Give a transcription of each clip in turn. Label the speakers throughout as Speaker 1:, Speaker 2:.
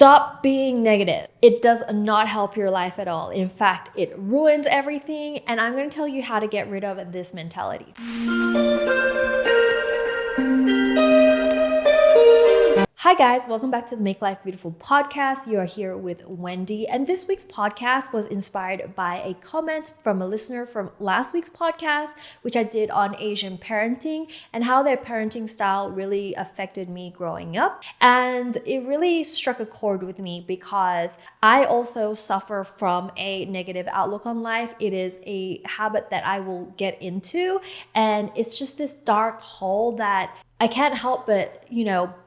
Speaker 1: Stop being negative. It does not help your life at all. In fact, it ruins everything. And I'm going to tell you how to get rid of this mentality. Hi guys, welcome back to the Make Life Beautiful podcast. You are here with Wendy, and this week's podcast was inspired by a comment from a listener from last week's podcast, which I did on Asian parenting and how their parenting style really affected me growing up. And it really struck a chord with me because I also suffer from a negative outlook on life. It is a habit that I will get into, and it's just this dark hole that I can't help but,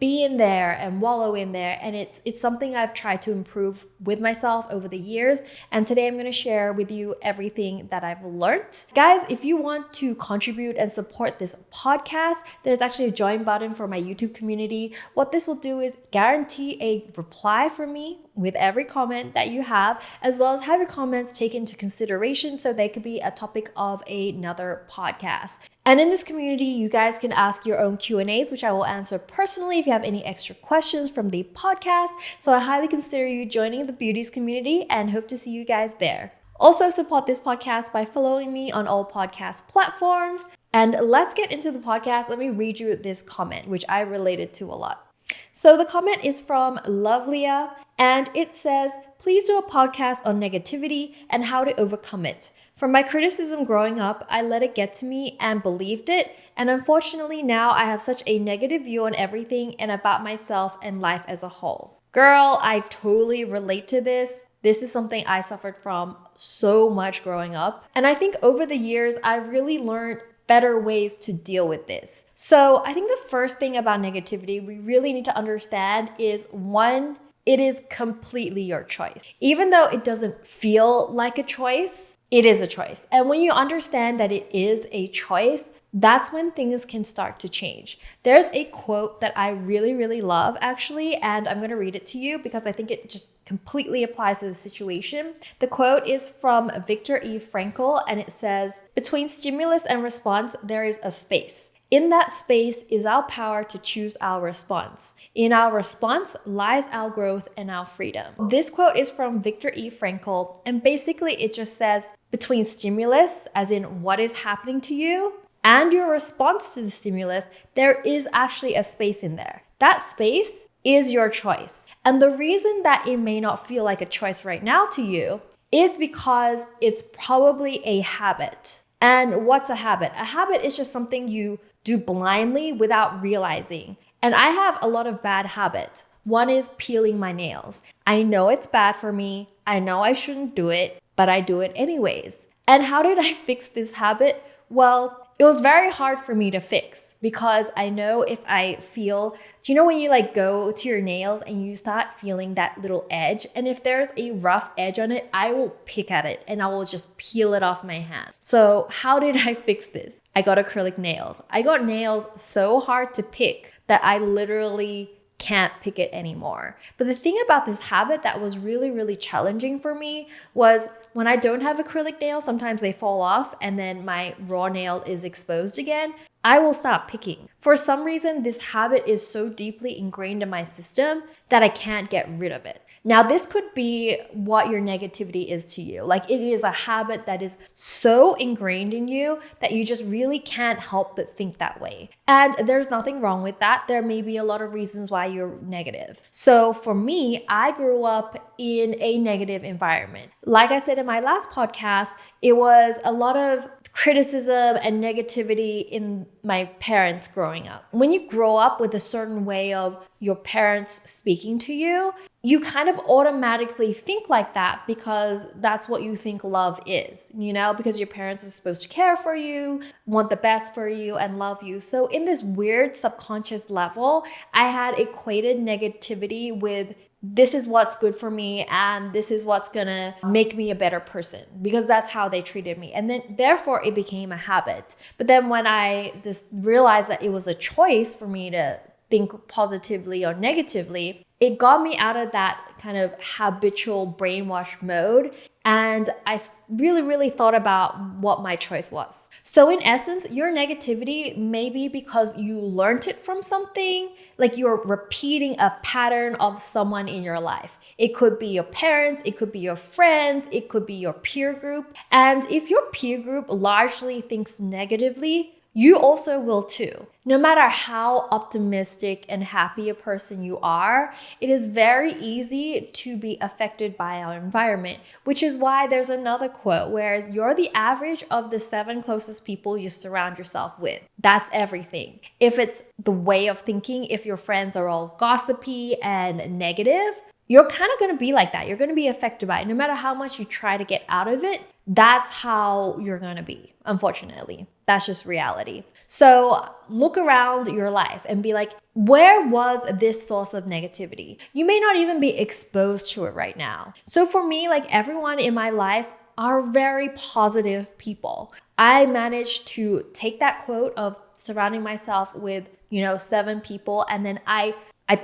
Speaker 1: be in there and wallow in there. And it's something I've tried to improve with myself over the years. And today I'm going to share with you everything that I've learned. Guys, if you want to contribute and support this podcast, there's actually a join button for my YouTube community. What this will do is guarantee a reply from me with every comment that you have, as well as have your comments taken into consideration so they could be a topic of another podcast. And in this community, you guys can ask your own Q&As, which I will answer personally if you have any extra questions from the podcast. So I highly consider you joining the Beauties community and hope to see you guys there. Also support this podcast by following me on all podcast platforms. And let's get into the podcast. Let me read you this comment, which I related to a lot. So the comment is from Lovelia, and it says, please do a podcast on negativity and how to overcome it. From my criticism growing up, I let it get to me and believed it. And unfortunately, now I have such a negative view on everything and about myself and life as a whole. Girl, I totally relate to this. This is something I suffered from so much growing up. And I think over the years, I've really learned better ways to deal with this. So I think the first thing about negativity we really need to understand is, one, it is completely your choice. Even though it doesn't feel like a choice, it is a choice. And when you understand that it is a choice, that's when things can start to change. There's a quote that I really, really love actually, and I'm going to read it to you because I think it just completely applies to the situation. The quote is from Viktor E. Frankl, and it says, between stimulus and response, there is a space. In that space is our power to choose our response. In our response lies our growth and our freedom. This quote is from Viktor E. Frankl, and basically it just says, between stimulus, as in what is happening to you, and your response to the stimulus, there is actually a space in there. That space is your choice. And the reason that it may not feel like a choice right now to you is because it's probably a habit. And what's a habit? A habit is just something you do blindly without realizing. And I have a lot of bad habits. One is peeling my nails. I know it's bad for me. I know I shouldn't do it, but I do it anyways. And how did I fix this habit? Well, it was very hard for me to fix because I know if I feel, do you know when you go to your nails and you start feeling that little edge? And if there's a rough edge on it, I will pick at it and I will just peel it off my hand. So how did I fix this? I got acrylic nails. I got nails so hard to pick that I literally can't pick it anymore. But the thing about this habit that was really, really challenging for me was when I don't have acrylic nails, sometimes they fall off and then my raw nail is exposed again. I will stop picking. For some reason, this habit is so deeply ingrained in my system that I can't get rid of it. Now, this could be what your negativity is to you. It is a habit that is so ingrained in you that you just really can't help but think that way. And there's nothing wrong with that. There may be a lot of reasons why you're negative. So for me, I grew up in a negative environment. Like I said in my last podcast, it was a lot of criticism and negativity in my parents growing up. When you grow up with a certain way of your parents speaking to you, you kind of automatically think like that because that's what you think love is, because your parents are supposed to care for you, want the best for you, and love you. So in this weird subconscious level, I had equated negativity with this is what's good for me and this is what's gonna make me a better person because that's how they treated me. And then therefore it became a habit. But then when I just realized that it was a choice for me to think positively or negatively, it got me out of that kind of habitual brainwash mode And I really thought about what my choice was. So in essence, your negativity may be because you learned it from something, like you're repeating a pattern of someone in your life. It could be your parents, it could be your friends, it could be your peer group. And if your peer group largely thinks negatively, you also will too. No matter how optimistic and happy a person you are, it is very easy to be affected by our environment, which is why there's another quote, whereas you're the average of the 7 closest people you surround yourself with. That's everything. If it's the way of thinking, if your friends are all gossipy and negative, you're kind of going to be like that. You're going to be affected by it. No matter how much you try to get out of it, that's how you're going to be, unfortunately. That's just reality. So look around your life and be like, where was this source of negativity? You may not even be exposed to it right now. So for me, like everyone in my life are very positive people. I managed to take that quote of surrounding myself with, 7 people, and then I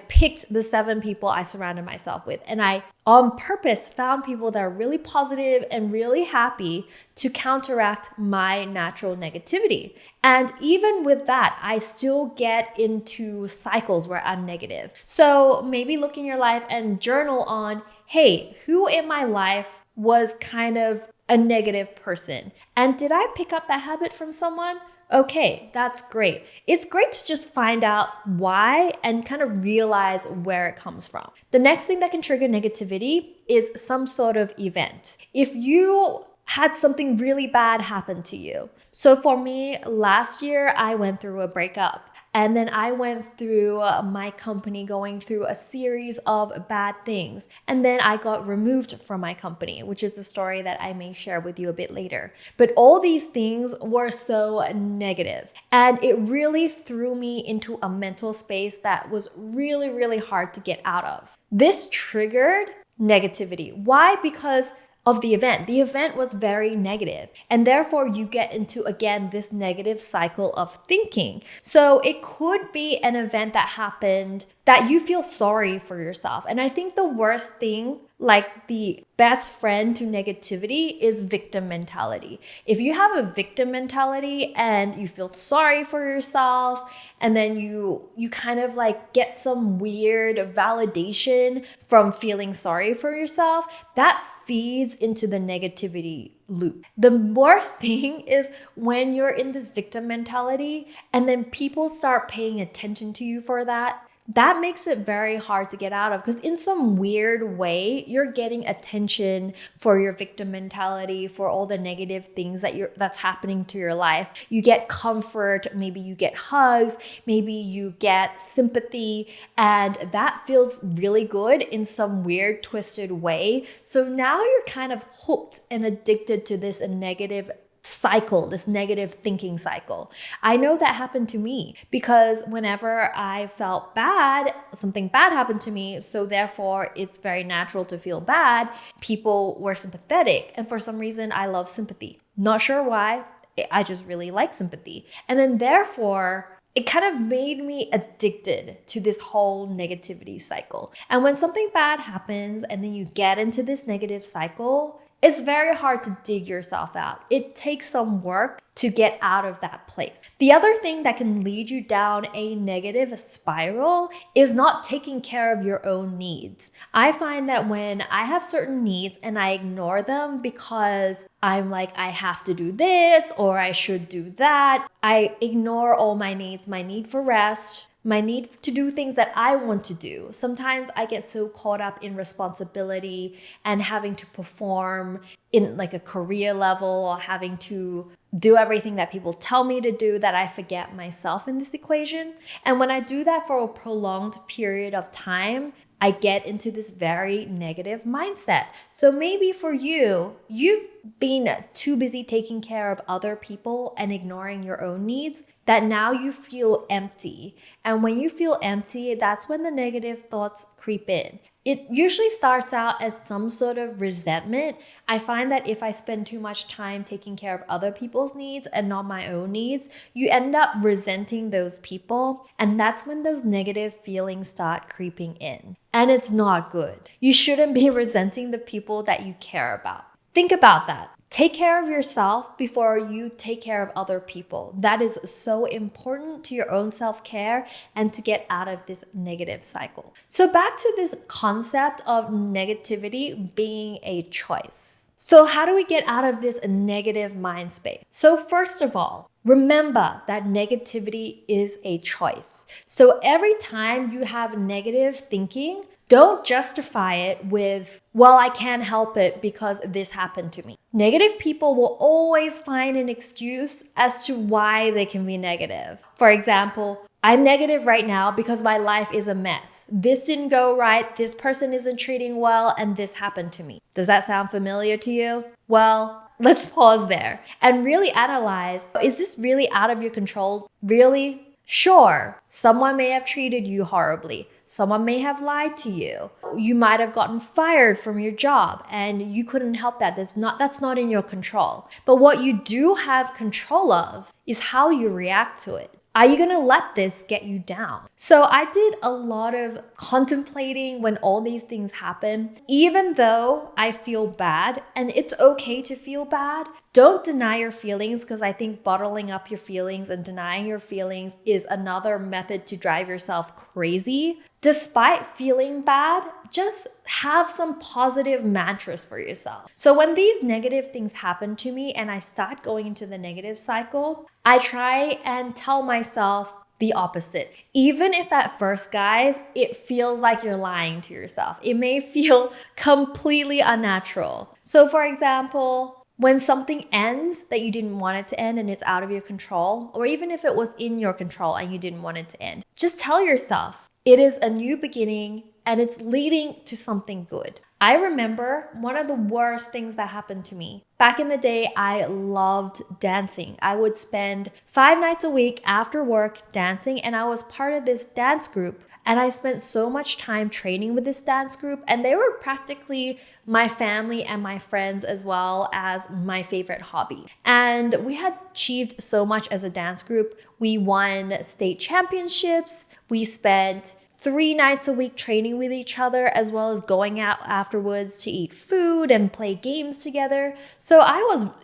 Speaker 1: picked the 7 people I surrounded myself with. And I, on purpose, found people that are really positive and really happy to counteract my natural negativity. And even with that, I still get into cycles where I'm negative. So maybe look in your life and journal on, hey, who in my life was kind of a negative person? And did I pick up that habit from someone? Okay, that's great. It's great to just find out why and kind of realize where it comes from. The next thing that can trigger negativity is some sort of event. If you had something really bad happen to you. So for me, last year, I went through a breakup. And then I went through my company going through a series of bad things. And then I got removed from my company, which is the story that I may share with you a bit later. But all these things were so negative. And it really threw me into a mental space that was really hard to get out of. This triggered negativity. Why? Because of the event. The event was very negative, and therefore you get into, again, this negative cycle of thinking. So it could be an event that happened that you feel sorry for yourself. And I think the worst thing, like the best friend to negativity, is victim mentality. If you have a victim mentality and you feel sorry for yourself, and then you kind of like get some weird validation from feeling sorry for yourself, that feeds into the negativity loop. The worst thing is when you're in this victim mentality and then people start paying attention to you for that. That makes it very hard to get out of, because in some weird way, you're getting attention for your victim mentality, for all the negative things that's happening to your life. You get comfort, maybe you get hugs, maybe you get sympathy, and that feels really good in some weird, twisted way. So now you're kind of hooked and addicted to this negative cycle, this negative thinking cycle. I know that happened to me because whenever I felt bad, something bad happened to me. So therefore it's very natural to feel bad. People were sympathetic. And for some reason, I love sympathy. Not sure why. I just really like sympathy. And then therefore, it kind of made me addicted to this whole negativity cycle. And when something bad happens and then you get into this negative cycle, it's very hard to dig yourself out. It takes some work to get out of that place. The other thing that can lead you down a negative spiral is not taking care of your own needs. I find that when I have certain needs and I ignore them because I'm like, I have to do this or I should do that, I ignore all my needs, my need for rest, my need to do things that I want to do. Sometimes I get so caught up in responsibility and having to perform in like a career level or having to do everything that people tell me to do that I forget myself in this equation. And when I do that for a prolonged period of time, I get into this very negative mindset. So maybe for you, you've been too busy taking care of other people and ignoring your own needs that now you feel empty. And when you feel empty, that's when the negative thoughts creep in. It usually starts out as some sort of resentment. I find that if I spend too much time taking care of other people's needs and not my own needs, you end up resenting those people. And that's when those negative feelings start creeping in. And it's not good. You shouldn't be resenting the people that you care about. Think about that. Take care of yourself before you take care of other people. That is so important to your own self-care and to get out of this negative cycle. So back to this concept of negativity being a choice. So how do we get out of this negative mind space? So first of all, remember that negativity is a choice. So every time you have negative thinking, don't justify it with, well, I can't help it because this happened to me. Negative people will always find an excuse as to why they can be negative. For example, I'm negative right now because my life is a mess. This didn't go right, this person isn't treating well, and this happened to me. Does that sound familiar to you? Well, let's pause there and really analyze, is this really out of your control? Really? Sure, someone may have treated you horribly. Someone may have lied to you. You might have gotten fired from your job and you couldn't help that. That's not in your control. But what you do have control of is how you react to it. Are you gonna let this get you down? So I did a lot of contemplating when all these things happen. Even though I feel bad, and it's okay to feel bad, don't deny your feelings, because I think bottling up your feelings and denying your feelings is another method to drive yourself crazy. Despite feeling bad, just have some positive mantras for yourself. So when these negative things happen to me and I start going into the negative cycle, I try and tell myself the opposite. Even if at first, guys, it feels like you're lying to yourself. It may feel completely unnatural. So for example, when something ends that you didn't want it to end and it's out of your control, or even if it was in your control and you didn't want it to end, just tell yourself, it is a new beginning and it's leading to something good. I remember one of the worst things that happened to me. Back in the day, I loved dancing. I would spend 5 nights a week after work dancing, and I was part of this dance group. And I spent so much time training with this dance group, and they were practically my family and my friends, as well as my favorite hobby. And we had achieved so much as a dance group. We won state championships. We spent 3 nights a week training with each other, as well as going out afterwards to eat food and play games together. So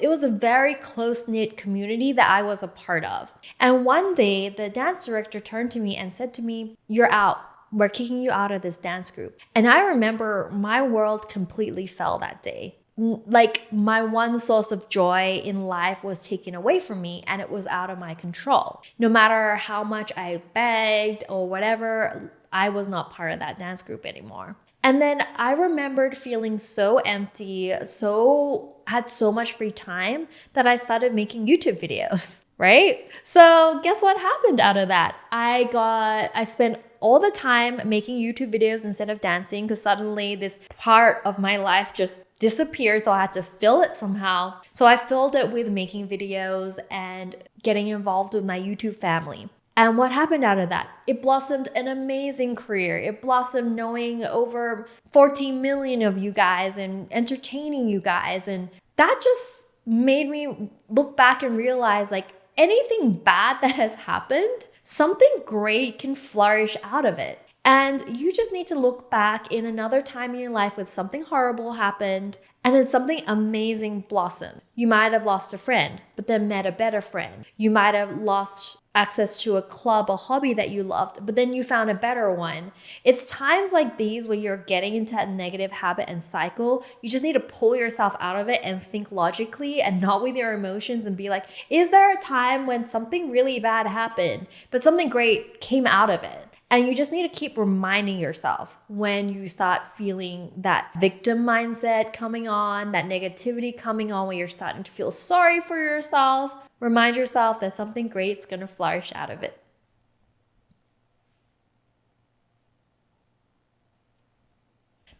Speaker 1: it was a very close-knit community that I was a part of. And one day the dance director turned to me and said to me, "You're out. We're kicking you out of this dance group." And I remember my world completely fell that day. Like, my one source of joy in life was taken away from me, and it was out of my control. No matter how much I begged or whatever, I was not part of that dance group anymore. And then I remembered feeling so empty, had so much free time that I started making YouTube videos, right? So guess what happened out of that? I spent all the time making YouTube videos instead of dancing, because suddenly this part of my life just disappeared, so I had to fill it somehow. So I filled it with making videos and getting involved with my YouTube family. And what happened out of that? It blossomed an amazing career. It blossomed knowing over 14 million of you guys and entertaining you guys. And that just made me look back and realize, like, anything bad that has happened, something great can flourish out of it. And you just need to look back in another time in your life with something horrible happened and then something amazing blossomed. You might have lost a friend, but then met a better friend. You might have lost access to a club, a hobby that you loved, but then you found a better one. It's times like these where you're getting into a negative habit and cycle. You just need to pull yourself out of it and think logically and not with your emotions, and be like, is there a time when something really bad happened, but something great came out of it? And you just need to keep reminding yourself when you start feeling that victim mindset coming on, that negativity coming on, where you're starting to feel sorry for yourself. Remind yourself that something great's going to flourish out of it.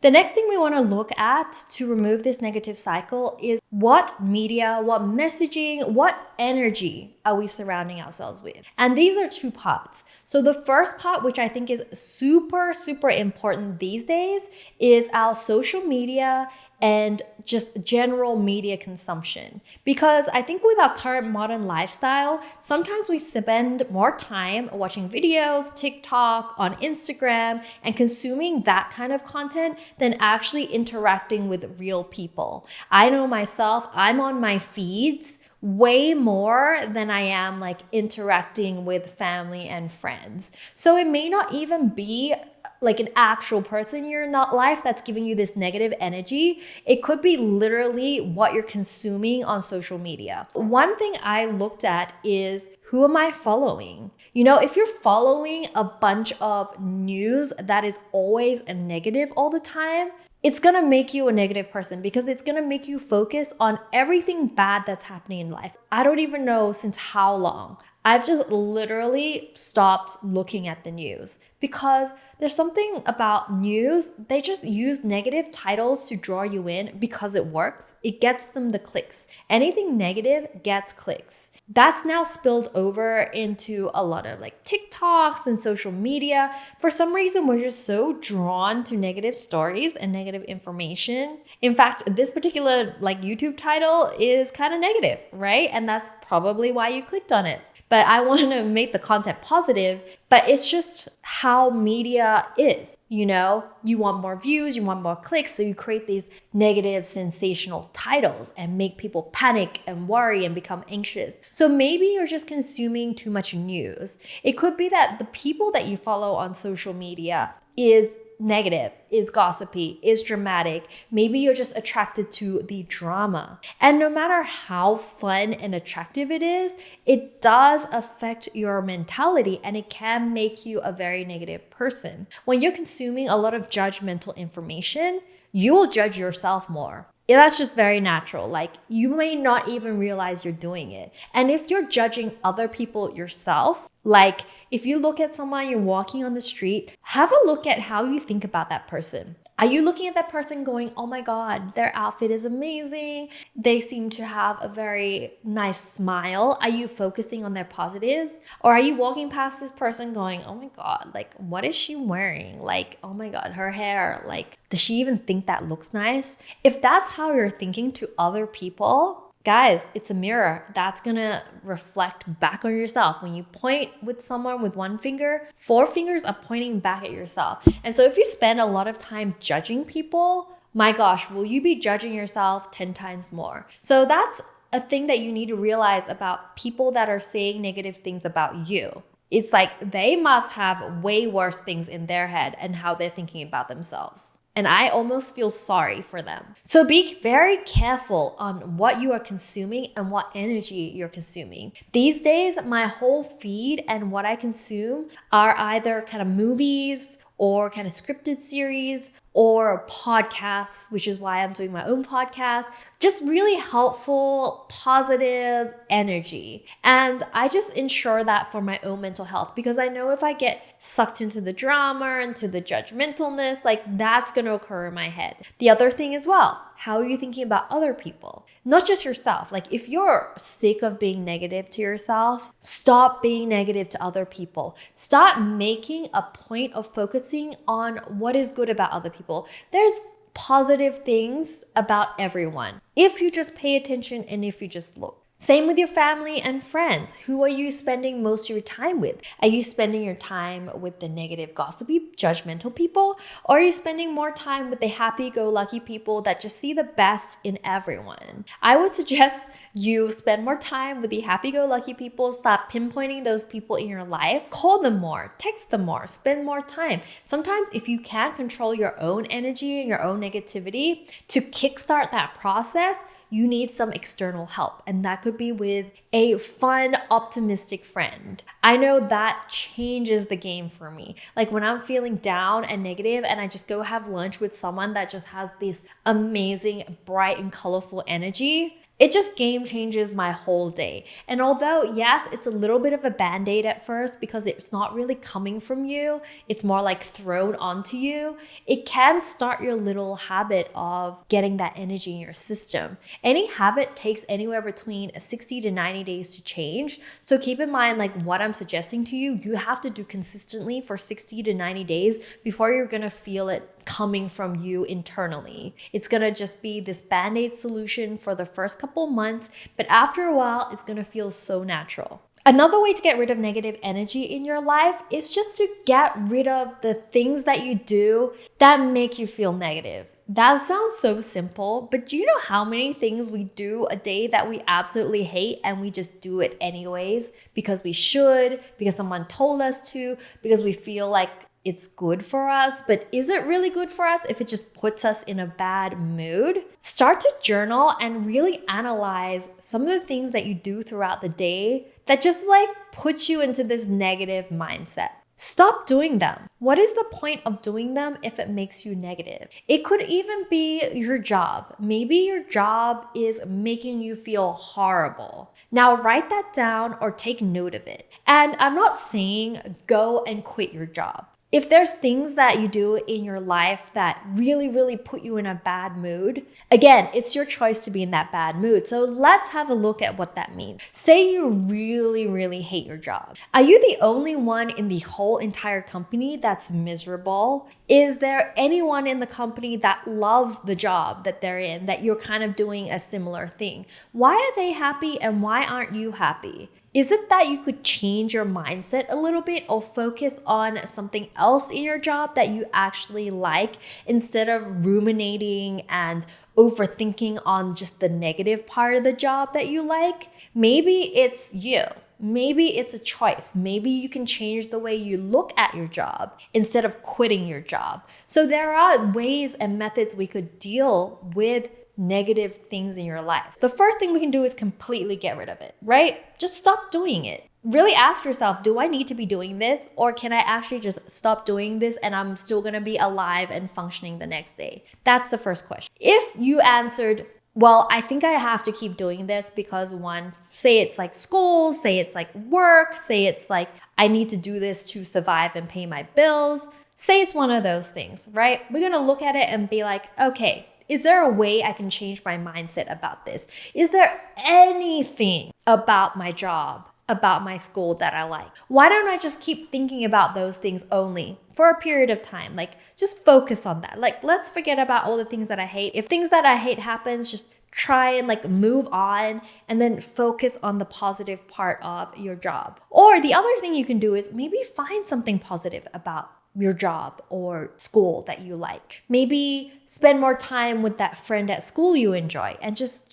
Speaker 1: The next thing we want to look at to remove this negative cycle is What media, what messaging, what energy are we surrounding ourselves with? And these are two parts. So the first part, which I think is super, super important these days, is our social media and just general media consumption. Because I think with our current modern lifestyle, sometimes we spend more time watching videos, TikTok, on Instagram, and consuming that kind of content than actually interacting with real people. I know myself, I'm on my feeds way more than I am like interacting with family and friends. So it may not even be like an actual person in your life that's giving you this negative energy. It could be literally what you're consuming on social media. One thing I looked at is, who am I following? You know, if you're following a bunch of news that is always a negative all the time, it's gonna make you a negative person because it's gonna make you focus on everything bad that's happening in life. I don't even know since how long. I've just literally stopped looking at the news because there's something about news. They just use negative titles to draw you in because it works. It gets them the clicks. Anything negative gets clicks. That's now spilled over into a lot of like TikToks and social media. For some reason, we're just so drawn to negative stories and negative information. In fact, this particular like YouTube title is kind of negative, right? And that's probably why you clicked on it. But I want to make the content positive, but it's just how media is, you know? You want more views, you want more clicks, so you create these negative, sensational titles and make people panic and worry and become anxious. So maybe you're just consuming too much news. It could be that the people that you follow on social media is negative, is gossipy, is dramatic. Maybe you're just attracted to the drama. And no matter how fun and attractive it is, it does affect your mentality and it can make you a very negative person. When you're consuming a lot of judgmental information, you will judge yourself more. Yeah, that's just very natural. Like, you may not even realize you're doing it. And if you're judging other people yourself, like if you look at someone, you're walking on the street, have a look at how you think about that person. Are you looking at that person going, oh my God, their outfit is amazing. They seem to have a very nice smile. Are you focusing on their positives? Or are you walking past this person going, oh my God, like what is she wearing? Like, oh my God, her hair, like, does she even think that looks nice? If that's how you're thinking to other people, guys, it's a mirror. That's gonna reflect back on yourself. When you point with someone with one finger, 4 fingers are pointing back at yourself. And so if you spend a lot of time judging people, my gosh, will you be judging yourself 10 times more? So that's a thing that you need to realize about people that are saying negative things about you. It's like they must have way worse things in their head and how they're thinking about themselves. And I almost feel sorry for them. So be very careful on what you are consuming and what energy you're consuming. These days, my whole feed and what I consume are either kind of movies or kind of scripted series or podcasts, which is why I'm doing my own podcast. Just really helpful, positive energy. And I just ensure that for my own mental health because I know if I get sucked into the drama, into the judgmentalness, like that's going to occur in my head. The other thing as well, how are you thinking about other people? Not just yourself. Like if you're sick of being negative to yourself, stop being negative to other people. Start making a point of focusing on what is good about other people. There's positive things about everyone if you just pay attention and if you just look. Same with your family and friends. Who are you spending most of your time with? Are you spending your time with the negative, gossipy, judgmental people? Or are you spending more time with the happy-go-lucky people that just see the best in everyone? I would suggest you spend more time with the happy-go-lucky people. Stop pinpointing those people in your life. Call them more, text them more, spend more time. Sometimes if you can't control your own energy and your own negativity, to kickstart that process, you need some external help. And that could be with a fun, optimistic friend. I know that changes the game for me. Like when I'm feeling down and negative and I just go have lunch with someone that just has this amazing, bright and colorful energy, It just game changes my whole day. And although, yes, it's a little bit of a band-aid at first because it's not really coming from you, it's more like thrown onto you, it can start your little habit of getting that energy in your system. Any habit takes anywhere between 60 to 90 days to change. So keep in mind, like what I'm suggesting to you, you have to do consistently for 60 to 90 days before you're gonna feel it coming from you internally. It's gonna just be this band-aid solution for the first couple months, but after a while, it's gonna feel so natural. Another way to get rid of negative energy in your life is just to get rid of the things that you do that make you feel negative. That sounds so simple, but do you know how many things we do a day that we absolutely hate and we just do it anyways because we should, because someone told us to, because we feel like it's good for us, but is it really good for us if it just puts us in a bad mood? Start to journal and really analyze some of the things that you do throughout the day that just like puts you into this negative mindset. Stop doing them. What is the point of doing them if it makes you negative? It could even be your job. Maybe your job is making you feel horrible. Now write that down or take note of it. And I'm not saying go and quit your job. If there's things that you do in your life that really, really put you in a bad mood, again, it's your choice to be in that bad mood. So let's have a look at what that means. Say you really, really hate your job. Are you the only one in the whole entire company that's miserable? Is there anyone in the company that loves the job that they're in, that you're kind of doing a similar thing? Why are they happy and why aren't you happy? Is it that you could change your mindset a little bit or focus on something else in your job that you actually like instead of ruminating and overthinking on just the negative part of the job that you like? Maybe it's you. Maybe it's a choice. Maybe you can change the way you look at your job instead of quitting your job. So there are ways and methods we could deal with negative things in your life. The first thing we can do is completely get rid of it, right? Just stop doing it. Really ask yourself, do I need to be doing this? Or can I actually just stop doing this and I'm still gonna be alive and functioning the next day? That's the first question. If you answered, well, I think I have to keep doing this because one, say it's like school, say it's like work, say it's like I need to do this to survive and pay my bills. Say it's one of those things, right? We're gonna look at it and be like, okay, is there a way I can change my mindset about this? Is there anything about my job, about my school that I like? Why don't I just keep thinking about those things only for a period of time? Like just focus on that. Like let's forget about all the things that I hate. If things that I hate happens, just try and like move on and then focus on the positive part of your job. Or the other thing you can do is maybe find something positive about your job or school that you like. Maybe spend more time with that friend at school you enjoy and just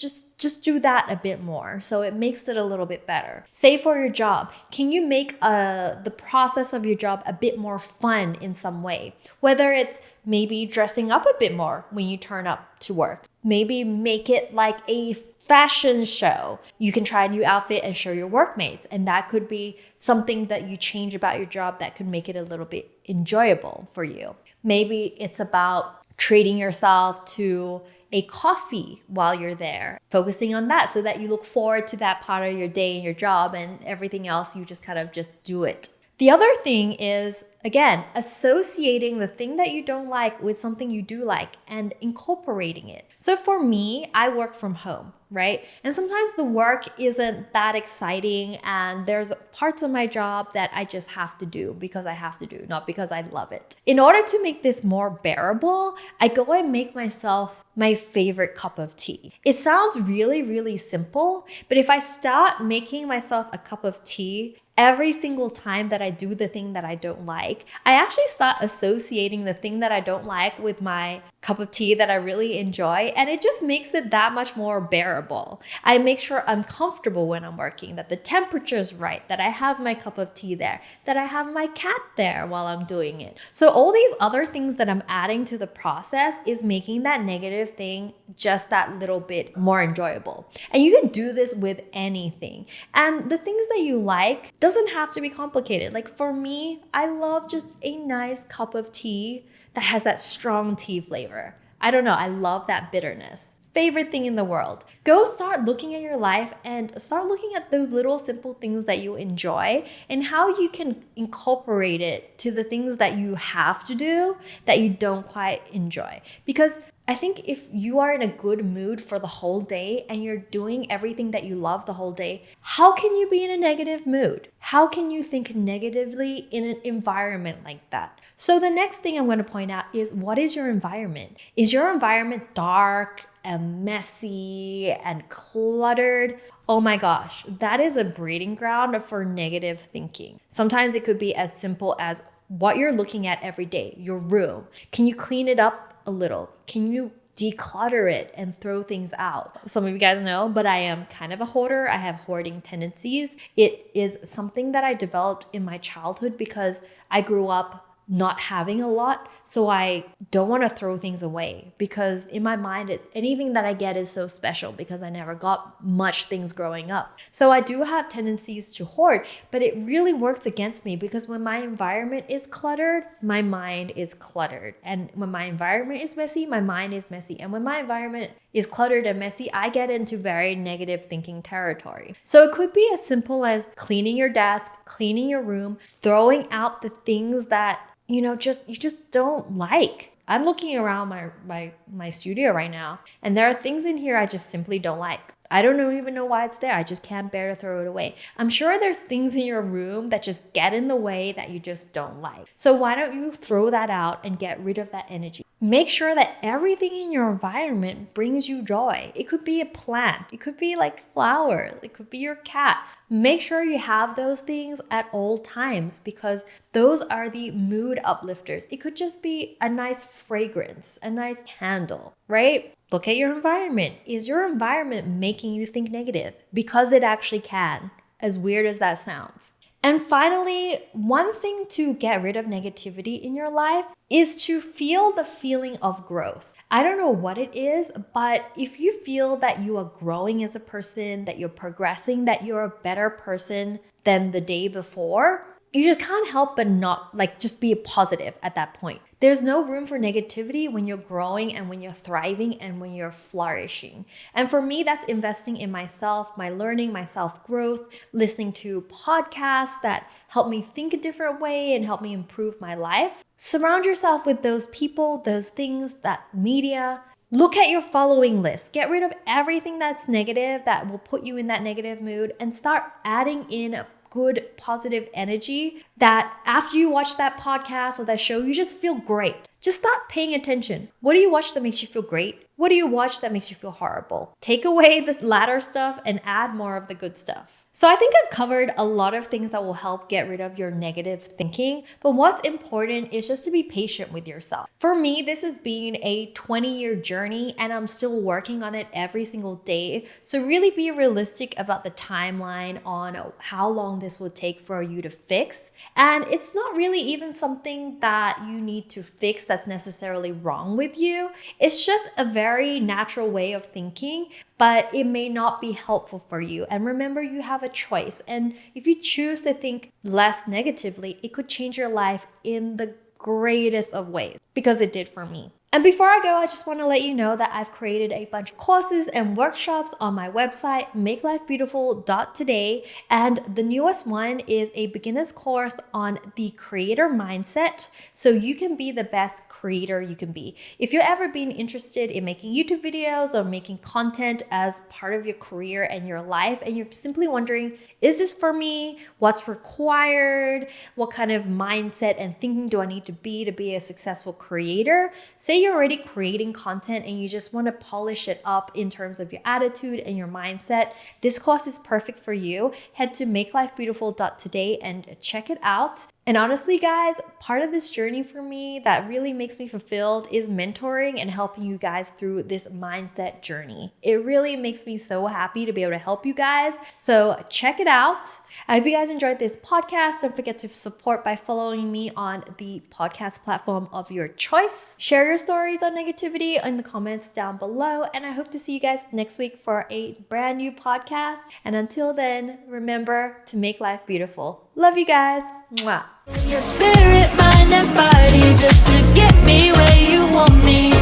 Speaker 1: do that a bit more so it makes it a little bit better. Say for your job, can you make the process of your job a bit more fun in some way? Whether it's maybe dressing up a bit more when you turn up to work. Maybe make it like a fashion show. You can try a new outfit and show your workmates. And that could be something that you change about your job that could make it a little bit enjoyable for you. Maybe it's about treating yourself to a coffee while you're there, focusing on that so that you look forward to that part of your day and your job, and everything else you just kind of just do it. The other thing is, again, associating the thing that you don't like with something you do like and incorporating it. So for me, I work from home, right? And sometimes the work isn't that exciting and there's parts of my job that I just have to do because I have to do, not because I love it. In order to make this more bearable, I go and make myself my favorite cup of tea. It sounds really, really simple, but if I start making myself a cup of tea every single time that I do the thing that I don't like, I actually start associating the thing that I don't like with my cup of tea that I really enjoy, and it just makes it that much more bearable. I make sure I'm comfortable when I'm working, that the temperature's right, that I have my cup of tea there, that I have my cat there while I'm doing it. So all these other things that I'm adding to the process is making that negative thing just that little bit more enjoyable. And you can do this with anything. And the things that you like doesn't have to be complicated. Like for me, I love just a nice cup of tea that has that strong tea flavor. I don't know, I love that bitterness. favorite thing in the world. Go start looking at your life and start looking at those little simple things that you enjoy and how you can incorporate it to the things that you have to do that you don't quite enjoy. Because I think if you are in a good mood for the whole day and you're doing everything that you love the whole day, how can you be in a negative mood? How can you think negatively in an environment like that? So the next thing I'm going to point out is, what is your environment? Is your environment dark and messy and cluttered? Oh my gosh, that is a breeding ground for negative thinking. Sometimes it could be as simple as what you're looking at every day, your room. Can you clean it up a little? Can you declutter it and throw things out? Some of you guys know, but I am kind of a hoarder. I have hoarding tendencies. It is something that I developed in my childhood because I grew up not having a lot. So I don't want to throw things away because in my mind, anything that I get is so special because I never got much things growing up. So I do have tendencies to hoard, but it really works against me because when my environment is cluttered, my mind is cluttered. And when my environment is messy, my mind is messy. And when my environment is cluttered and messy, I get into very negative thinking territory. So it could be as simple as cleaning your desk, cleaning your room, throwing out the things that you just don't like. I'm looking around my studio right now, and there are things in here I just simply don't like. I don't even know why it's there. I just can't bear to throw it away. I'm sure there's things in your room that just get in the way that you just don't like. So why don't you throw that out and get rid of that energy? Make sure that everything in your environment brings you joy. It could be a plant. It could be like flowers. It could be your cat. Make sure you have those things at all times because those are the mood uplifters. It could just be a nice fragrance, a nice candle, right? Look at your environment. Is your environment making you think negative? Because it actually can, as weird as that sounds. And finally, one thing to get rid of negativity in your life is to feel the feeling of growth. I don't know what it is, but if you feel that you are growing as a person, that you're progressing, that you're a better person than the day before, you just can't help but not just be positive at that point. There's no room for negativity when you're growing and when you're thriving and when you're flourishing. And for me, that's investing in myself, my learning, my self-growth, listening to podcasts that help me think a different way and help me improve my life. Surround yourself with those people, those things, that media. Look at your following list. Get rid of everything that's negative that will put you in that negative mood and start adding in good, positive energy that after you watch that podcast or that show, you just feel great. Just start paying attention. What do you watch that makes you feel great? What do you watch that makes you feel horrible? Take away the latter stuff and add more of the good stuff. So I think I've covered a lot of things that will help get rid of your negative thinking, but what's important is just to be patient with yourself. For me, this has been a 20-year journey and I'm still working on it every single day. So really be realistic about the timeline on how long this will take for you to fix. And it's not really even something that you need to fix that's necessarily wrong with you. It's just a very natural way of thinking, but it may not be helpful for you. And remember, you have a choice. And if you choose to think less negatively, it could change your life in the greatest of ways, because it did for me. And before I go, I just want to let you know that I've created a bunch of courses and workshops on my website, makelifebeautiful.today. And the newest one is a beginner's course on the creator mindset, so you can be the best creator you can be. If you've ever been interested in making YouTube videos or making content as part of your career and your life, and you're simply wondering, is this for me? What's required? What kind of mindset and thinking do I need to be a successful creator? Say you're already creating content and you just want to polish it up in terms of your attitude and your mindset, this course is perfect for you. Head to makelifebeautiful.today and check it out. And honestly, guys, part of this journey for me that really makes me fulfilled is mentoring and helping you guys through this mindset journey. It really makes me so happy to be able to help you guys. So check it out. I hope you guys enjoyed this podcast. Don't forget to support by following me on the podcast platform of your choice. Share your stories on negativity in the comments down below. And I hope to see you guys next week for a brand new podcast. And until then, remember to make life beautiful. Love you guys. Mwah.
Speaker 2: Your spirit, mind, and body just to get me where you want me.